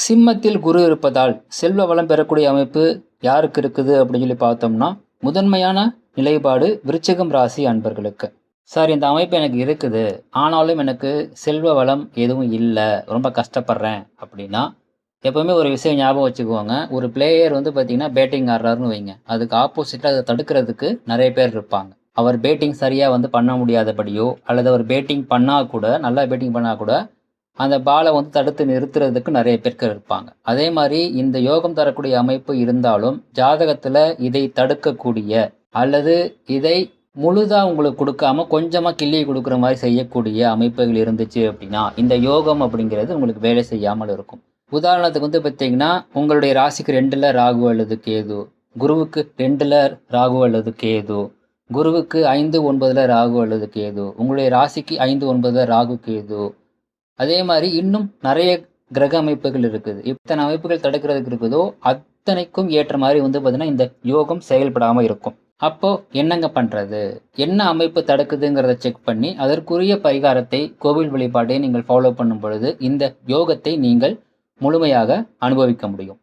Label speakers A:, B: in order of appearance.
A: சிம்மத்தில் குரு இருப்பதால் செல்வ வளம் பெறக்கூடிய அமைப்பு யாருக்கு இருக்குது அப்படின்னு சொல்லி பார்த்தோம்னா, முதன்மையான நிலைப்பாடு விருச்சிகம் ராசி அன்பர்களுக்கு. சார் இந்த அமைப்பு எனக்கு இருக்குது. ஆனாலும் எனக்கு செல்வ வளம் எதுவும் இல்ல. ரொம்ப கஷ்டப்படுறேன் அப்படின்னா, எப்பவுமே ஒரு விஷயம் ஞாபகம் வச்சுக்கோங்க. ஒரு பிளேயர் வந்து பார்த்தீங்கன்னா, பேட்டிங் ஆடுறாருன்னு வைங்க. அதுக்கு ஆப்போசிட்டா அத தடுக்கிறதுக்கு நெறைய பேர் இருப்பாங்க. அவர் பேட்டிங் சரியா வந்து பண்ண முடியாதபடியோ, அல்லது அவர் பேட்டிங் பண்ணா கூட, நல்லா பேட்டிங் பண்ணா கூட அந்த பால வந்து தடுத்து நிறுத்துறதுக்கு நெறைய பேர்கள் இருப்பாங்க. அதே மாரி இந்த யோகம் தரக்கூடிய அமைப்பு இருந்தாலும், ஜாதகத்துல இதை தடுக்கக்கூடிய அல்லது இதை முழுதா உங்களுக்கு குடுக்காம கொஞ்சமா கிள்ளி குடுக்குற மாரி செய்யக்கூடிய அமைப்புகள் இருந்துச்சு அப்டின்னா, இந்த யோகம் அப்படிங்கிறது உங்களுக்கு வேலை செய்யாமல் இருக்கும். உதாரணத்துக்கு வந்து பார்த்தீங்கன்னா, உங்களுடைய ராசிக்கு 2ல ராகு அல்லது கேது, குருவுக்கு 2ல ராகு அல்லது கேது, குருவுக்கு 5, 9ல ராகு அல்லது கேது, உங்களுடைய ராசிக்கு 5, 9ல ராகு, கேது. அதே மாரி இன்னும் நெறைய கிரக அமைப்புகள் இருக்குது. எத்தன அமைப்புகள் தடுக்கிறதுக்கு இருக்குதோ, அத்தனைக்கும் ஏற்ற மாரி வந்து பார்த்தீங்கன்னா, இந்த யோகம் செயல்படாம இருக்கும். அப்போ என்னங்க பண்றது? என்ன அமைப்பு தடுக்குதுங்கிறத செக் பண்ணி, அதற்குரிய பரிகாரத்தை, கோவில் வழிபாட்டை நீங்கள் ஃபாலோ பண்ணும் பொழுது, இந்த யோகத்தை நீங்கள் முழுமையாக அனுபவிக்க முடியும்.